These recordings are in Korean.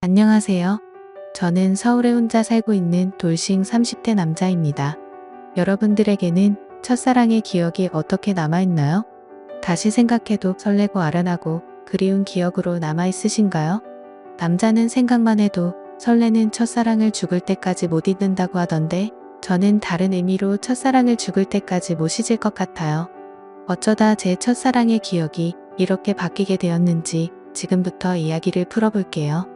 안녕하세요. 저는 서울에 혼자 살고 있는 돌싱 30대 남자입니다. 여러분들에게는 첫사랑의 기억이 어떻게 남아있나요? 다시 생각해도 설레고 아련하고 그리운 기억으로 남아있으신가요? 남자는 생각만 해도 설레는 첫사랑을 죽을 때까지 못 잊는다고 하던데 저는 다른 의미로 첫사랑을 죽을 때까지 못 잊을 것 같아요. 어쩌다 제 첫사랑의 기억이 이렇게 바뀌게 되었는지 지금부터 이야기를 풀어볼게요.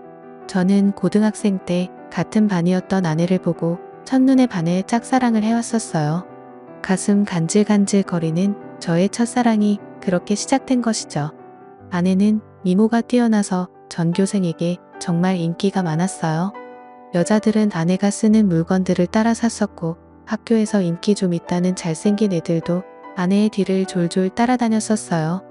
저는 고등학생 때 같은 반이었던 아내를 보고 첫눈에 반해 짝사랑을 해왔었어요. 가슴 간질간질 거리는 저의 첫사랑이 그렇게 시작된 것이죠. 아내는 미모가 뛰어나서 전교생에게 정말 인기가 많았어요. 여자들은 아내가 쓰는 물건들을 따라 샀었고 학교에서 인기 좀 있다는 잘생긴 애들도 아내의 뒤를 졸졸 따라다녔었어요.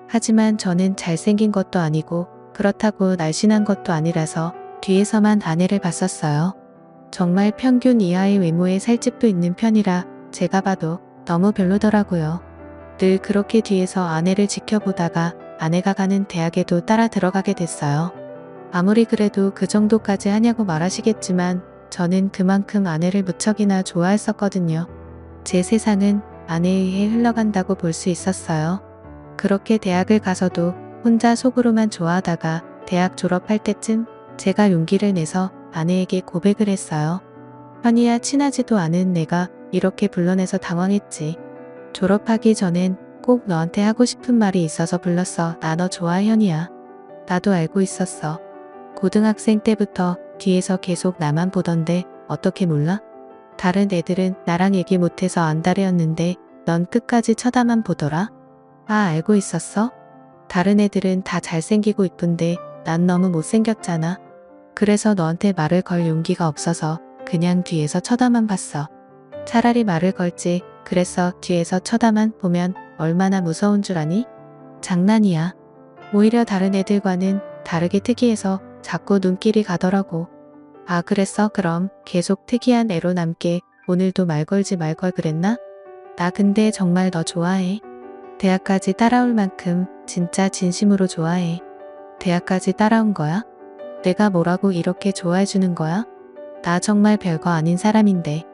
하지만 저는 잘생긴 것도 아니고 그렇다고 날씬한 것도 아니라서 뒤에서만 아내를 봤었어요. 정말 평균 이하의 외모에 살집도 있는 편이라 제가 봐도 너무 별로더라고요. 늘 그렇게 뒤에서 아내를 지켜보다가 아내가 가는 대학에도 따라 들어가게 됐어요. 아무리 그래도 그 정도까지 하냐고 말하시겠지만 저는 그만큼 아내를 무척이나 좋아했었거든요. 제 세상은 아내에 의해 흘러간다고 볼 수 있었어요. 그렇게 대학을 가서도 혼자 속으로만 좋아하다가 대학 졸업할 때쯤 제가 용기를 내서 아내에게 고백을 했어요. 현이야 친하지도 않은 내가 이렇게 불러내서 당황했지. 졸업하기 전엔 꼭 너한테 하고 싶은 말이 있어서 불렀어. 나 너 좋아해 현이야. 나도 알고 있었어. 고등학생 때부터 뒤에서 계속 나만 보던데 어떻게 몰라? 다른 애들은 나랑 얘기 못해서 안달이었는데 넌 끝까지 쳐다만 보더라. 아 알고 있었어? 다른 애들은 다 잘생기고 이쁜데 난 너무 못생겼잖아. 그래서 너한테 말을 걸 용기가 없어서 그냥 뒤에서 쳐다만 봤어. 차라리 말을 걸지 그래서 뒤에서 쳐다만 보면 얼마나 무서운 줄 아니? 장난이야. 오히려 다른 애들과는 다르게 특이해서 자꾸 눈길이 가더라고. 아 그랬어? 그럼 계속 특이한 애로 남게 오늘도 말 걸지 말 걸 그랬나? 나 근데 정말 너 좋아해. 대학까지 따라올 만큼 진짜 진심으로 좋아해. 대학까지 따라온 거야? 내가 뭐라고 이렇게 좋아해주는 거야? 나 정말 별거 아닌 사람인데.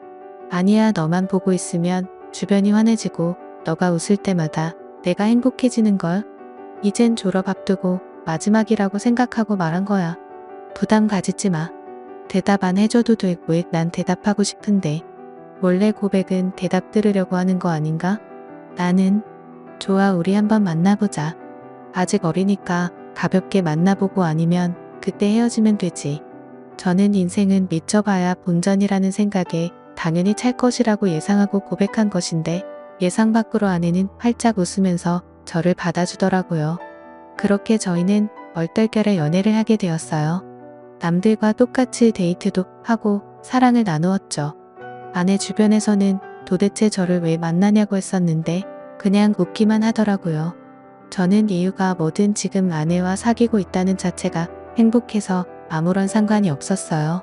아니야 너만 보고 있으면 주변이 환해지고 너가 웃을 때마다 내가 행복해지는걸. 이젠 졸업 앞두고 마지막이라고 생각하고 말한 거야. 부담 가지지 마. 대답 안 해줘도 돼. 왜 난 대답하고 싶은데. 원래 고백은 대답 들으려고 하는 거 아닌가? 나는 좋아 우리 한번 만나보자. 아직 어리니까 가볍게 만나보고 아니면 그때 헤어지면 되지. 저는 인생은 미쳐봐야 본전이라는 생각에 당연히 찰 것이라고 예상하고 고백한 것인데 예상 밖으로 아내는 활짝 웃으면서 저를 받아주더라고요. 그렇게 저희는 얼떨결에 연애를 하게 되었어요. 남들과 똑같이 데이트도 하고 사랑을 나누었죠. 아내 주변에서는 도대체 저를 왜 만나냐고 했었는데 그냥 웃기만 하더라고요. 저는 이유가 뭐든 지금 아내와 사귀고 있다는 자체가 행복해서 아무런 상관이 없었어요.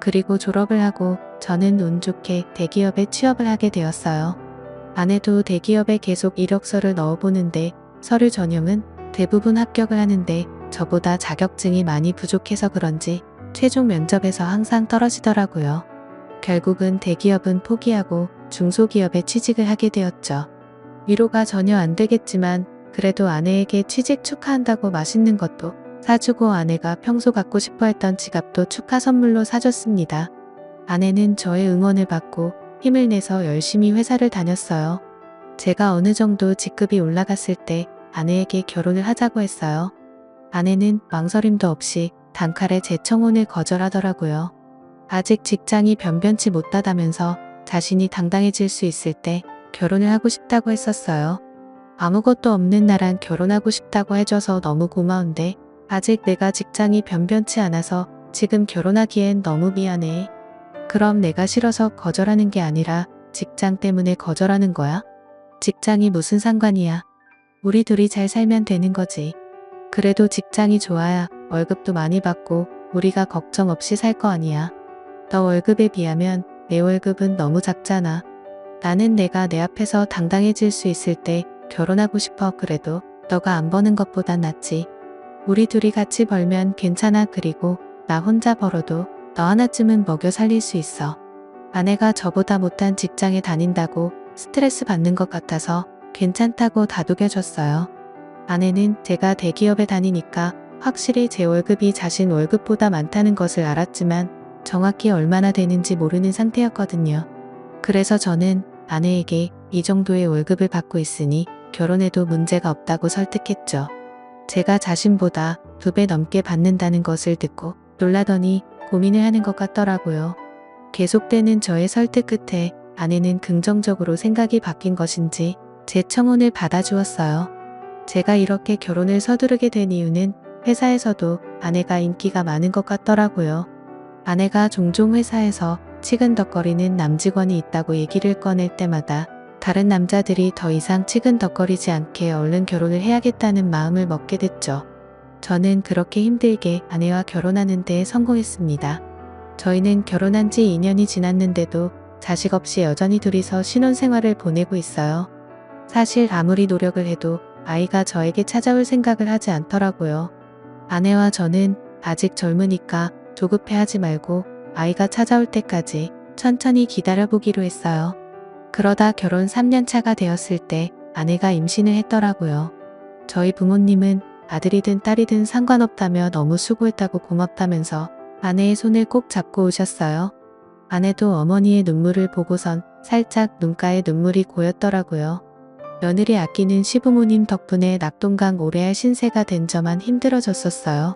그리고 졸업을 하고 저는 운 좋게 대기업에 취업을 하게 되었어요. 아내도 대기업에 계속 이력서를 넣어보는데 서류 전형은 대부분 합격을 하는데 저보다 자격증이 많이 부족해서 그런지 최종 면접에서 항상 떨어지더라고요. 결국은 대기업은 포기하고 중소기업에 취직을 하게 되었죠. 위로가 전혀 안 되겠지만 그래도 아내에게 취직 축하한다고 맛있는 것도 사주고 아내가 평소 갖고 싶어 했던 지갑도 축하 선물로 사줬습니다. 아내는 저의 응원을 받고 힘을 내서 열심히 회사를 다녔어요. 제가 어느 정도 직급이 올라갔을 때 아내에게 결혼을 하자고 했어요. 아내는 망설임도 없이 단칼에 제 청혼을 거절하더라고요. 아직 직장이 변변치 못하다면서 자신이 당당해질 수 있을 때 결혼을 하고 싶다고 했었어요. 아무것도 없는 나랑 결혼하고 싶다고 해줘서 너무 고마운데 아직 내가 직장이 변변치 않아서 지금 결혼하기엔 너무 미안해. 그럼 내가 싫어서 거절하는 게 아니라 직장 때문에 거절하는 거야? 직장이 무슨 상관이야. 우리 둘이 잘 살면 되는 거지. 그래도 직장이 좋아야 월급도 많이 받고 우리가 걱정 없이 살 거 아니야. 너 월급에 비하면 내 월급은 너무 작잖아. 나는 내가 내 앞에서 당당해질 수 있을 때 결혼하고 싶어. 그래도 너가 안 버는 것보단 낫지. 우리 둘이 같이 벌면 괜찮아. 그리고 나 혼자 벌어도 너 하나쯤은 먹여 살릴 수 있어. 아내가 저보다 못한 직장에 다닌다고 스트레스 받는 것 같아서 괜찮다고 다독여줬어요. 아내는 제가 대기업에 다니니까 확실히 제 월급이 자신 월급보다 많다는 것을 알았지만 정확히 얼마나 되는지 모르는 상태였거든요. 그래서 저는 아내에게 이 정도의 월급을 받고 있으니 결혼해도 문제가 없다고 설득했죠. 제가 자신보다 2배 넘게 받는다는 것을 듣고 놀라더니 고민을 하는 것 같더라고요. 계속되는 저의 설득 끝에 아내는 긍정적으로 생각이 바뀐 것인지 제 청혼을 받아주었어요. 제가 이렇게 결혼을 서두르게 된 이유는 회사에서도 아내가 인기가 많은 것 같더라고요. 아내가 종종 회사에서 치근덕거리는 남직원이 있다고 얘기를 꺼낼 때마다 다른 남자들이 더 이상 치근덕거리지 않게 얼른 결혼을 해야겠다는 마음을 먹게 됐죠. 저는 그렇게 힘들게 아내와 결혼하는 데 성공했습니다. 저희는 결혼한 지 2년이 지났는데도 자식 없이 여전히 둘이서 신혼생활을 보내고 있어요. 사실 아무리 노력을 해도 아이가 저에게 찾아올 생각을 하지 않더라고요. 아내와 저는 아직 젊으니까 조급해하지 말고 아이가 찾아올 때까지 천천히 기다려보기로 했어요. 그러다 결혼 3년 차가 되었을 때 아내가 임신을 했더라고요. 저희 부모님은 아들이든 딸이든 상관없다며 너무 수고했다고 고맙다면서 아내의 손을 꼭 잡고 오셨어요. 아내도 어머니의 눈물을 보고선 살짝 눈가에 눈물이 고였더라고요. 며느리 아끼는 시부모님 덕분에 낙동강 오래할 신세가 된 저만 힘들어졌었어요.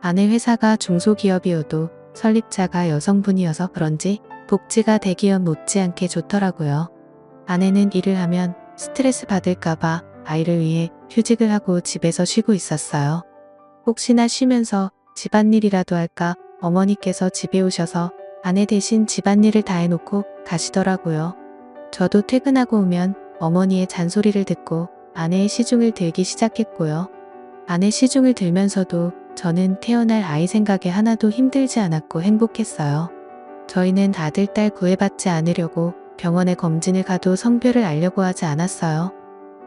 아내 회사가 중소기업이어도 설립자가 여성분이어서 그런지 복지가 대기업 못지않게 좋더라고요. 아내는 일을 하면 스트레스 받을까봐 아이를 위해 휴직을 하고 집에서 쉬고 있었어요. 혹시나 쉬면서 집안일이라도 할까 어머니께서 집에 오셔서 아내 대신 집안일을 다 해놓고 가시더라고요. 저도 퇴근하고 오면 어머니의 잔소리를 듣고 아내의 시중을 들기 시작했고요. 아내 시중을 들면서도 저는 태어날 아이 생각에 하나도 힘들지 않았고 행복했어요. 저희는 아들, 딸 구애받지 않으려고 병원에 검진을 가도 성별을 알려고 하지 않았어요.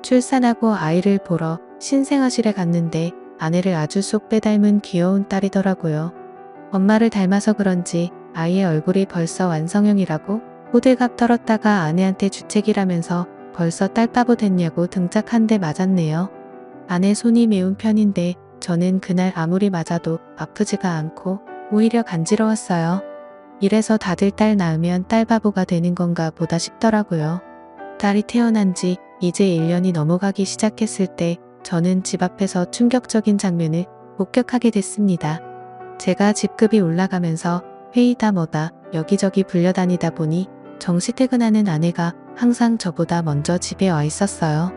출산하고 아이를 보러 신생아실에 갔는데 아내를 아주 쏙 빼닮은 귀여운 딸이더라고요. 엄마를 닮아서 그런지 아이의 얼굴이 벌써 완성형이라고 호들갑 떨었다가 아내한테 주책이라면서 벌써 딸바보 됐냐고 등짝 한 대 맞았네요. 아내 손이 매운 편인데 저는 그날 아무리 맞아도 아프지가 않고 오히려 간지러웠어요. 이래서 다들 딸 낳으면 딸바보가 되는 건가 보다 싶더라고요. 딸이 태어난 지 이제 1년이 넘어가기 시작했을 때 저는 집 앞에서 충격적인 장면을 목격하게 됐습니다. 제가 집급이 올라가면서 회의다 뭐다 여기저기 불려다니다 보니 정시 퇴근하는 아내가 항상 저보다 먼저 집에 와 있었어요.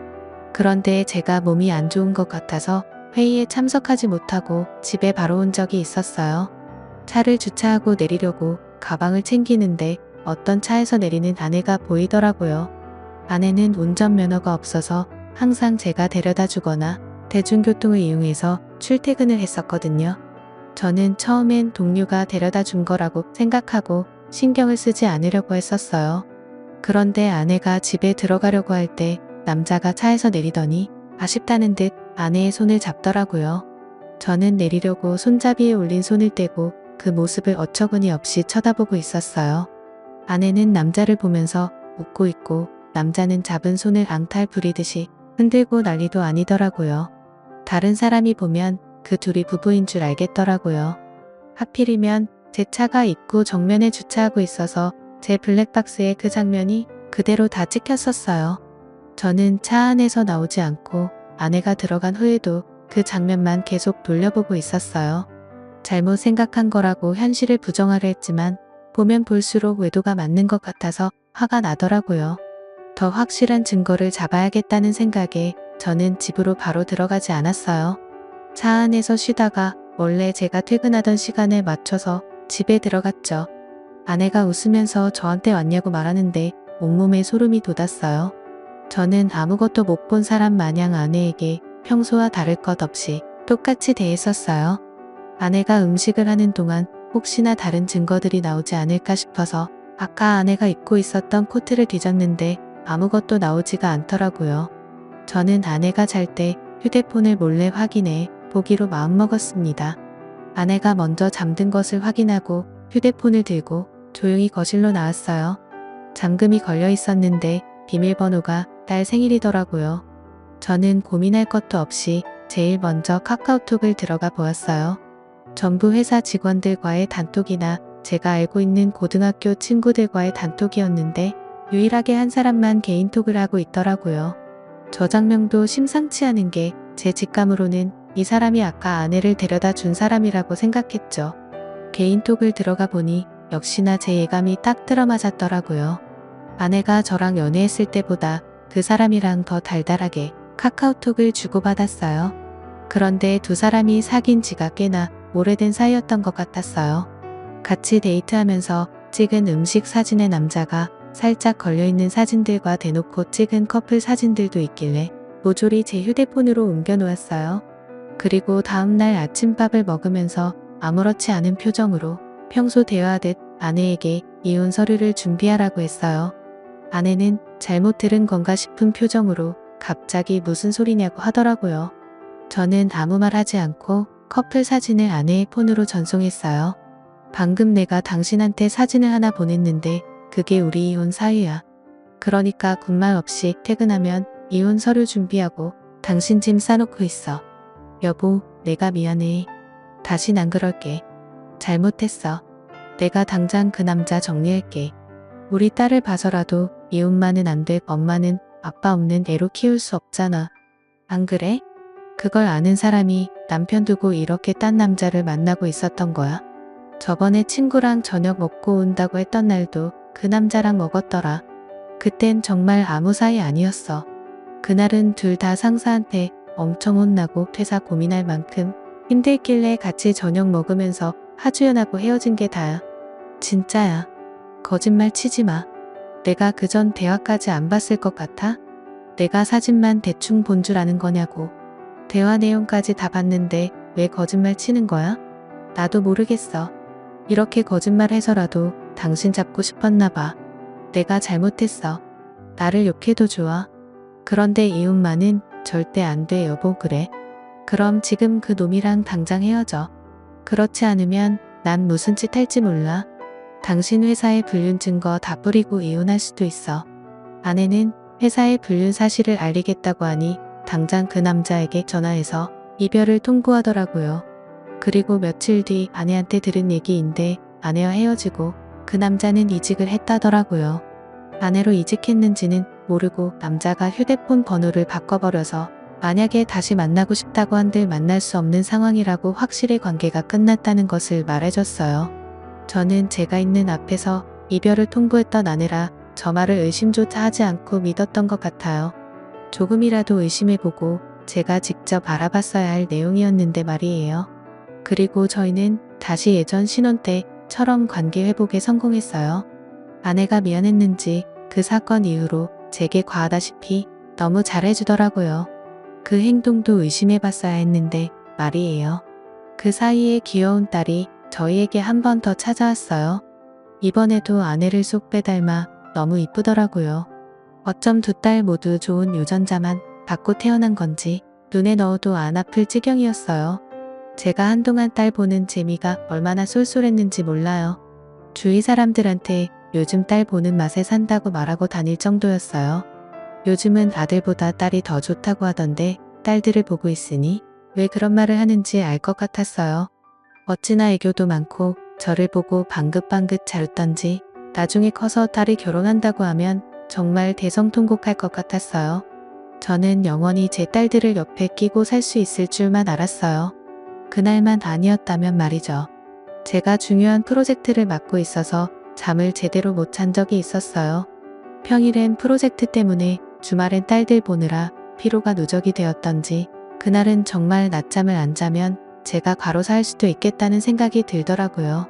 그런데 제가 몸이 안 좋은 것 같아서 회의에 참석하지 못하고 집에 바로 온 적이 있었어요. 차를 주차하고 내리려고 가방을 챙기는데 어떤 차에서 내리는 아내가 보이더라고요. 아내는 운전면허가 없어서 항상 제가 데려다 주거나 대중교통을 이용해서 출퇴근을 했었거든요. 저는 처음엔 동료가 데려다 준 거라고 생각하고 신경을 쓰지 않으려고 했었어요. 그런데 아내가 집에 들어가려고 할 때 남자가 차에서 내리더니 아쉽다는 듯 아내의 손을 잡더라고요. 저는 내리려고 손잡이에 올린 손을 떼고 그 모습을 어처구니 없이 쳐다보고 있었어요. 아내는 남자를 보면서 웃고 있고 남자는 잡은 손을 앙탈 부리듯이 흔들고 난리도 아니더라고요. 다른 사람이 보면 그 둘이 부부인 줄 알겠더라고요. 하필이면 제 차가 입구 정면에 주차하고 있어서 제 블랙박스에 그 장면이 그대로 다 찍혔었어요. 저는 차 안에서 나오지 않고 아내가 들어간 후에도 그 장면만 계속 돌려보고 있었어요. 잘못 생각한 거라고 현실을 부정하려 했지만 보면 볼수록 외도가 맞는 것 같아서 화가 나더라고요. 더 확실한 증거를 잡아야겠다는 생각에 저는 집으로 바로 들어가지 않았어요. 차 안에서 쉬다가 원래 제가 퇴근하던 시간에 맞춰서 집에 들어갔죠. 아내가 웃으면서 저한테 왔냐고 말하는데 온몸에 소름이 돋았어요. 저는 아무것도 못 본 사람 마냥 아내에게 평소와 다를 것 없이 똑같이 대했었어요. 아내가 음식을 하는 동안 혹시나 다른 증거들이 나오지 않을까 싶어서 아까 아내가 입고 있었던 코트를 뒤졌는데 아무것도 나오지가 않더라고요. 저는 아내가 잘 때 휴대폰을 몰래 확인해 보기로 마음먹었습니다. 아내가 먼저 잠든 것을 확인하고 휴대폰을 들고 조용히 거실로 나왔어요. 잠금이 걸려 있었는데 비밀번호가 딸 생일이더라고요. 저는 고민할 것도 없이 제일 먼저 카카오톡을 들어가 보았어요. 전부 회사 직원들과의 단톡이나 제가 알고 있는 고등학교 친구들과의 단톡이었는데 유일하게 한 사람만 개인톡을 하고 있더라고요. 저장명도 심상치 않은 게 제 직감으로는 이 사람이 아까 아내를 데려다 준 사람이라고 생각했죠. 개인톡을 들어가 보니 역시나 제 예감이 딱 들어맞았더라고요. 아내가 저랑 연애했을 때보다 그 사람이랑 더 달달하게 카카오톡을 주고받았어요. 그런데 두 사람이 사귄 지가 꽤나 오래된 사이였던 것 같았어요. 같이 데이트하면서 찍은 음식 사진의 남자가 살짝 걸려있는 사진들과 대놓고 찍은 커플 사진들도 있길래 모조리 제 휴대폰으로 옮겨놓았어요. 그리고 다음날 아침밥을 먹으면서 아무렇지 않은 표정으로 평소 대화하듯 아내에게 이혼 서류를 준비하라고 했어요. 아내는 잘못 들은 건가 싶은 표정으로 갑자기 무슨 소리냐고 하더라고요. 저는 아무 말 하지 않고 커플 사진을 아내의 폰으로 전송했어요. 방금 내가 당신한테 사진을 하나 보냈는데 그게 우리 이혼 사유야. 그러니까 군말 없이 퇴근하면 이혼 서류 준비하고 당신 짐 싸놓고 있어. 여보, 내가 미안해. 다신 안 그럴게. 잘못했어. 내가 당장 그 남자 정리할게. 우리 딸을 봐서라도 이혼만은 안 돼. 엄마는 아빠 없는 애로 키울 수 없잖아. 안 그래? 그걸 아는 사람이 남편 두고 이렇게 딴 남자를 만나고 있었던 거야. 저번에 친구랑 저녁 먹고 온다고 했던 날도 그 남자랑 먹었더라. 그땐 정말 아무 사이 아니었어. 그날은 둘 다 상사한테 엄청 혼나고 퇴사 고민할 만큼 힘들길래 같이 저녁 먹으면서 하주연하고 헤어진 게 다야. 진짜야. 거짓말 치지 마. 내가 그전 대화까지 안 봤을 것 같아? 내가 사진만 대충 본 줄 아는 거냐고. 대화 내용까지 다 봤는데 왜 거짓말 치는 거야? 나도 모르겠어. 이렇게 거짓말해서라도 당신 잡고 싶었나 봐. 내가 잘못했어. 나를 욕해도 좋아. 그런데 이혼만은 절대 안 돼 여보. 그래? 그럼 지금 그 놈이랑 당장 헤어져. 그렇지 않으면 난 무슨 짓 할지 몰라. 당신 회사에 불륜 증거 다 뿌리고 이혼할 수도 있어. 아내는 회사에 불륜 사실을 알리겠다고 하니 당장 그 남자에게 전화해서 이별을 통보하더라고요. 그리고 며칠 뒤 아내한테 들은 얘기인데 아내와 헤어지고 그 남자는 이직을 했다더라고요. 아내로 이직했는지는 모르고 남자가 휴대폰 번호를 바꿔버려서 만약에 다시 만나고 싶다고 한들 만날 수 없는 상황이라고 확실히 관계가 끝났다는 것을 말해줬어요. 저는 제가 있는 앞에서 이별을 통보했던 아내라 저 말을 의심조차 하지 않고 믿었던 것 같아요. 조금이라도 의심해보고 제가 직접 알아봤어야 할 내용이었는데 말이에요. 그리고 저희는 다시 예전 신혼 때처럼 관계 회복에 성공했어요. 아내가 미안했는지 그 사건 이후로 제게 과하다시피 너무 잘해주더라고요. 그 행동도 의심해봤어야 했는데 말이에요. 그 사이에 귀여운 딸이 저희에게 한 번 더 찾아왔어요. 이번에도 아내를 쏙 빼닮아 너무 이쁘더라고요. 어쩜 두 딸 모두 좋은 유전자만 받고 태어난 건지 눈에 넣어도 안 아플 지경이었어요. 제가 한동안 딸 보는 재미가 얼마나 쏠쏠했는지 몰라요. 주위 사람들한테 요즘 딸 보는 맛에 산다고 말하고 다닐 정도였어요. 요즘은 아들보다 딸이 더 좋다고 하던데 딸들을 보고 있으니 왜 그런 말을 하는지 알 것 같았어요. 어찌나 애교도 많고 저를 보고 방긋방긋 잘 웃던지 나중에 커서 딸이 결혼한다고 하면 정말 대성통곡할 것 같았어요. 저는 영원히 제 딸들을 옆에 끼고 살 수 있을 줄만 알았어요. 그날만 아니었다면 말이죠. 제가 중요한 프로젝트를 맡고 있어서 잠을 제대로 못 잔 적이 있었어요. 평일엔 프로젝트 때문에 주말엔 딸들 보느라 피로가 누적이 되었던지 그날은 정말 낮잠을 안 자면 제가 과로사 할 수도 있겠다는 생각이 들더라고요.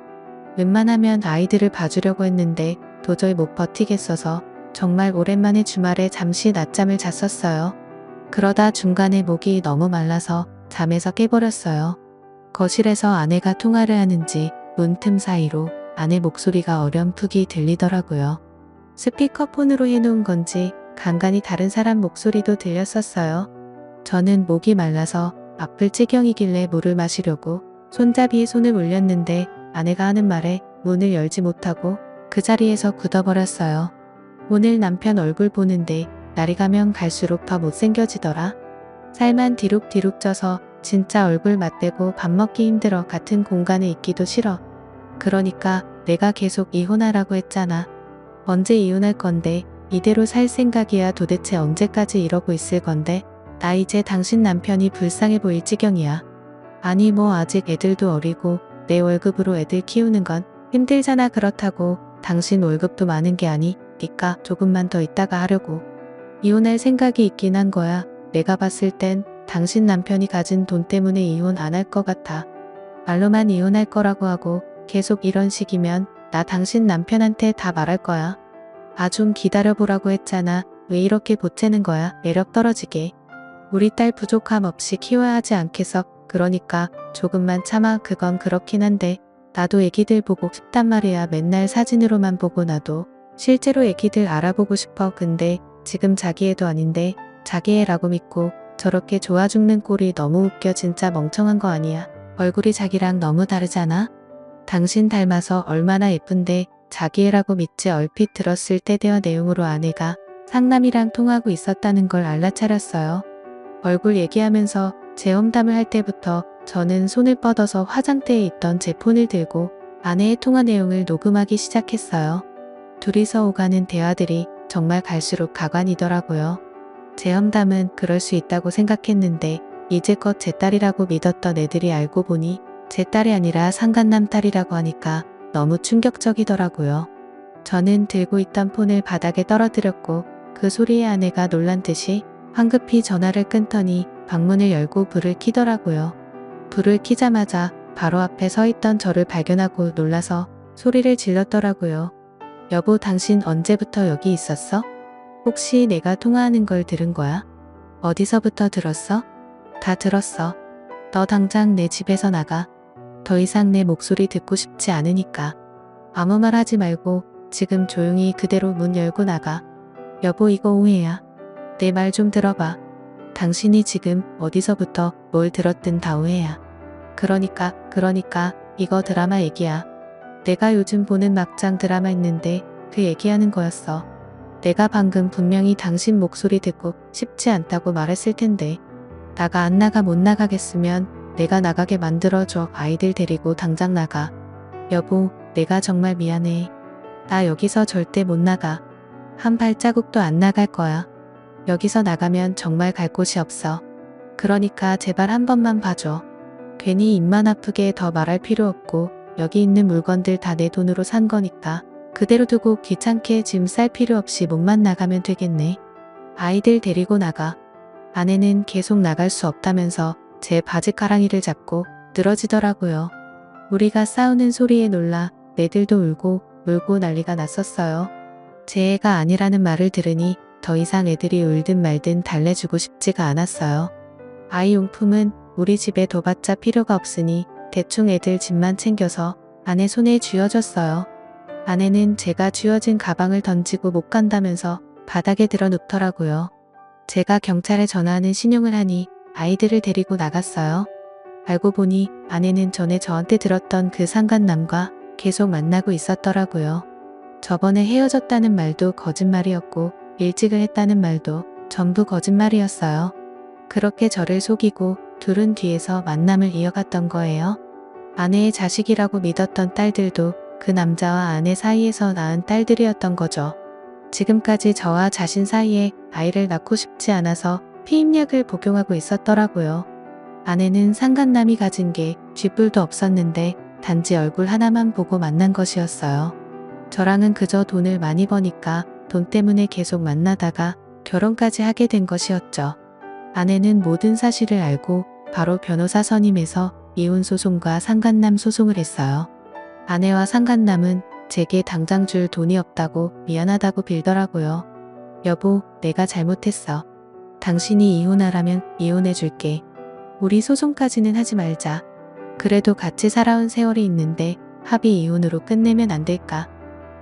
웬만하면 아이들을 봐주려고 했는데 도저히 못 버티겠어서 정말 오랜만에 주말에 잠시 낮잠을 잤었어요. 그러다 중간에 목이 너무 말라서 잠에서 깨버렸어요. 거실에서 아내가 통화를 하는지 문틈 사이로 아내 목소리가 어렴풋이 들리더라고요. 스피커폰으로 해놓은 건지 간간히 다른 사람 목소리도 들렸었어요. 저는 목이 말라서 아플 지경이길래 물을 마시려고 손잡이에 손을 올렸는데 아내가 하는 말에 문을 열지 못하고 그 자리에서 굳어버렸어요. 오늘 남편 얼굴 보는데 날이 가면 갈수록 더 못생겨지더라. 살만 디룩디룩 쪄서 진짜 얼굴 맞대고 밥 먹기 힘들어. 같은 공간에 있기도 싫어. 그러니까 내가 계속 이혼하라고 했잖아. 언제 이혼할 건데 이대로 살 생각이야. 도대체 언제까지 이러고 있을 건데. 나 이제 당신 남편이 불쌍해 보일 지경이야. 아니 뭐 아직 애들도 어리고 내 월급으로 애들 키우는 건 힘들잖아. 그렇다고 당신 월급도 많은 게 아니니까 조금만 더 있다가 하려고 이혼할 생각이 있긴 한 거야. 내가 봤을 땐 당신 남편이 가진 돈 때문에 이혼 안 할 것 같아. 말로만 이혼할 거라고 하고 계속 이런 식이면 나 당신 남편한테 다 말할 거야. 아 좀 기다려보라고 했잖아. 왜 이렇게 보채는 거야. 매력 떨어지게. 우리 딸 부족함 없이 키워야 하지 않겠어. 그러니까 조금만 참아. 그건 그렇긴 한데 나도 애기들 보고 싶단 말이야. 맨날 사진으로만 보고 나도 실제로 애기들 알아보고 싶어. 근데 지금 자기 애도 아닌데 자기 애라고 믿고 저렇게 좋아 죽는 꼴이 너무 웃겨. 진짜 멍청한 거 아니야. 얼굴이 자기랑 너무 다르잖아. 당신 닮아서 얼마나 예쁜데 자기 애라고 믿지. 얼핏 들었을 때 대화 내용으로 아내가 상남이랑 통하고 있었다는 걸 알아차렸어요. 얼굴 얘기하면서 제 험담을 할 때부터 저는 손을 뻗어서 화장대에 있던 제 폰을 들고 아내의 통화 내용을 녹음하기 시작했어요. 둘이서 오가는 대화들이 정말 갈수록 가관이더라고요. 제 험담은 그럴 수 있다고 생각했는데 이제껏 제 딸이라고 믿었던 애들이 알고 보니 제 딸이 아니라 상간남 딸이라고 하니까 너무 충격적이더라고요. 저는 들고 있던 폰을 바닥에 떨어뜨렸고 그 소리에 아내가 놀란 듯이 황급히 전화를 끊더니 방문을 열고 불을 켜더라고요. 불을 켜자마자 바로 앞에 서 있던 저를 발견하고 놀라서 소리를 질렀더라고요. 여보, 당신 언제부터 여기 있었어? 혹시 내가 통화하는 걸 들은 거야? 어디서부터 들었어? 다 들었어. 너 당장 내 집에서 나가. 더 이상 내 목소리 듣고 싶지 않으니까. 아무 말 하지 말고 지금 조용히 그대로 문 열고 나가. 여보, 이거 오해야. 내 말 좀 들어봐. 당신이 지금 어디서부터 뭘 들었든 다 오해야. 그러니까 이거 드라마 얘기야. 내가 요즘 보는 막장 드라마 있는데 그 얘기하는 거였어. 내가 방금 분명히 당신 목소리 듣고 싶지 않다고 말했을 텐데. 나가 안 나가. 못 나가겠으면 내가 나가게 만들어줘. 아이들 데리고 당장 나가. 여보, 내가 정말 미안해. 나 여기서 절대 못 나가. 한 발자국도 안 나갈 거야. 여기서 나가면 정말 갈 곳이 없어. 그러니까 제발 한 번만 봐줘. 괜히 입만 아프게 더 말할 필요 없고 여기 있는 물건들 다 내 돈으로 산 거니까 그대로 두고 귀찮게 짐 쌀 필요 없이 몸만 나가면 되겠네. 아이들 데리고 나가. 아내는 계속 나갈 수 없다면서 제 바지가랑이를 잡고 늘어지더라고요. 우리가 싸우는 소리에 놀라 애들도 울고 난리가 났었어요. 제 애가 아니라는 말을 들으니 더 이상 애들이 울든 말든 달래주고 싶지가 않았어요. 아이 용품은 우리 집에 둬봤자 필요가 없으니 대충 애들 짐만 챙겨서 아내 손에 쥐어줬어요. 아내는 제가 쥐어진 가방을 던지고 못 간다면서 바닥에 들어 눕더라고요. 제가 경찰에 전화하는 신용을 하니 아이들을 데리고 나갔어요. 알고 보니 아내는 전에 저한테 들었던 그 상간남과 계속 만나고 있었더라고요. 저번에 헤어졌다는 말도 거짓말이었고 일찍을 했다는 말도 전부 거짓말이었어요. 그렇게 저를 속이고 둘은 뒤에서 만남을 이어갔던 거예요. 아내의 자식이라고 믿었던 딸들도 그 남자와 아내 사이에서 낳은 딸들이었던 거죠. 지금까지 저와 자신 사이에 아이를 낳고 싶지 않아서 피임약을 복용하고 있었더라고요. 아내는 상간남이 가진 게 쥐뿔도 없었는데 단지 얼굴 하나만 보고 만난 것이었어요. 저랑은 그저 돈을 많이 버니까 돈 때문에 계속 만나다가 결혼까지 하게 된 것이었죠. 아내는 모든 사실을 알고 바로 변호사 선임해서 이혼 소송과 상간남 소송을 했어요. 아내와 상간남은 제게 당장 줄 돈이 없다고 미안하다고 빌더라고요. 여보, 내가 잘못했어. 당신이 이혼하라면 이혼해줄게. 우리 소송까지는 하지 말자. 그래도 같이 살아온 세월이 있는데 합의 이혼으로 끝내면 안 될까?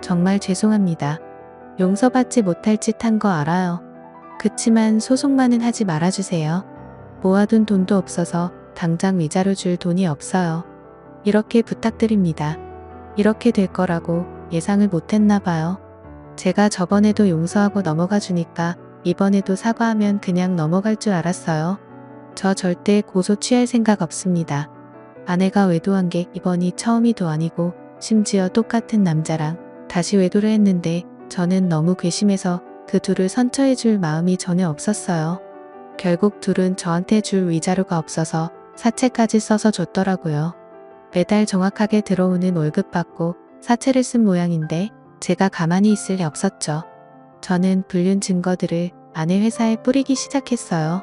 정말 죄송합니다. 용서받지 못할 짓 한 거 알아요. 그치만 소송만은 하지 말아주세요. 모아둔 돈도 없어서 당장 위자료 줄 돈이 없어요. 이렇게 부탁드립니다. 이렇게 될 거라고 예상을 못했나 봐요. 제가 저번에도 용서하고 넘어가 주니까 이번에도 사과하면 그냥 넘어갈 줄 알았어요. 저 절대 고소 취할 생각 없습니다. 아내가 외도한 게 이번이 처음이도 아니고 심지어 똑같은 남자랑 다시 외도를 했는데 저는 너무 괘씸해서 그 둘을 선처해 줄 마음이 전혀 없었어요. 결국 둘은 저한테 줄 위자료가 없어서 사채까지 써서 줬더라고요. 매달 정확하게 들어오는 월급 받고 사채를 쓴 모양인데 제가 가만히 있을 리 없었죠. 저는 불륜 증거들을 아내 회사에 뿌리기 시작했어요.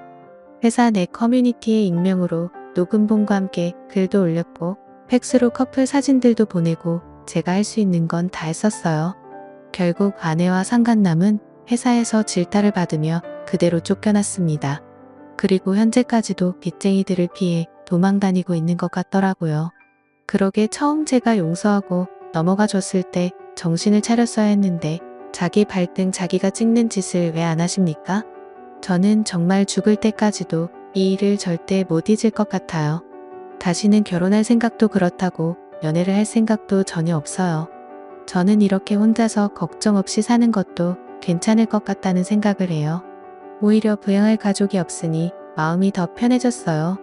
회사 내 커뮤니티에 익명으로 녹음본과 함께 글도 올렸고 팩스로 커플 사진들도 보내고 제가 할 수 있는 건 다 했었어요. 결국 아내와 상간남은 회사에서 질타를 받으며 그대로 쫓겨났습니다. 그리고 현재까지도 빚쟁이들을 피해 도망 다니고 있는 것 같더라고요. 그러게 처음 제가 용서하고 넘어가 줬을 때 정신을 차렸어야 했는데 자기 발등 자기가 찍는 짓을 왜 안 하십니까? 저는 정말 죽을 때까지도 이 일을 절대 못 잊을 것 같아요. 다시는 결혼할 생각도 그렇다고 연애를 할 생각도 전혀 없어요. 저는 이렇게 혼자서 걱정 없이 사는 것도 괜찮을 것 같다는 생각을 해요. 오히려 부양할 가족이 없으니 마음이 더 편해졌어요.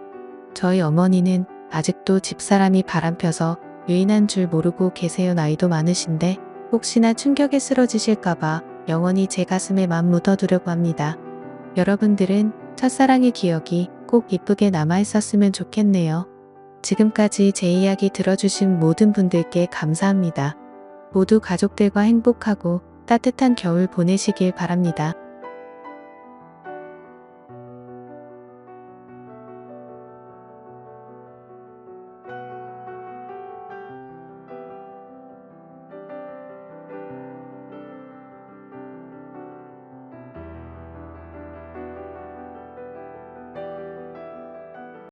저희 어머니는 아직도 집사람이 바람펴서 유인한 줄 모르고 계세요. 나이도 많으신데 혹시나 충격에 쓰러지실까봐 영원히 제 가슴에 맘 묻어두려고 합니다. 여러분들은 첫사랑의 기억이 꼭 이쁘게 남아있었으면 좋겠네요. 지금까지 제 이야기 들어주신 모든 분들께 감사합니다. 모두 가족들과 행복하고 따뜻한 겨울 보내시길 바랍니다.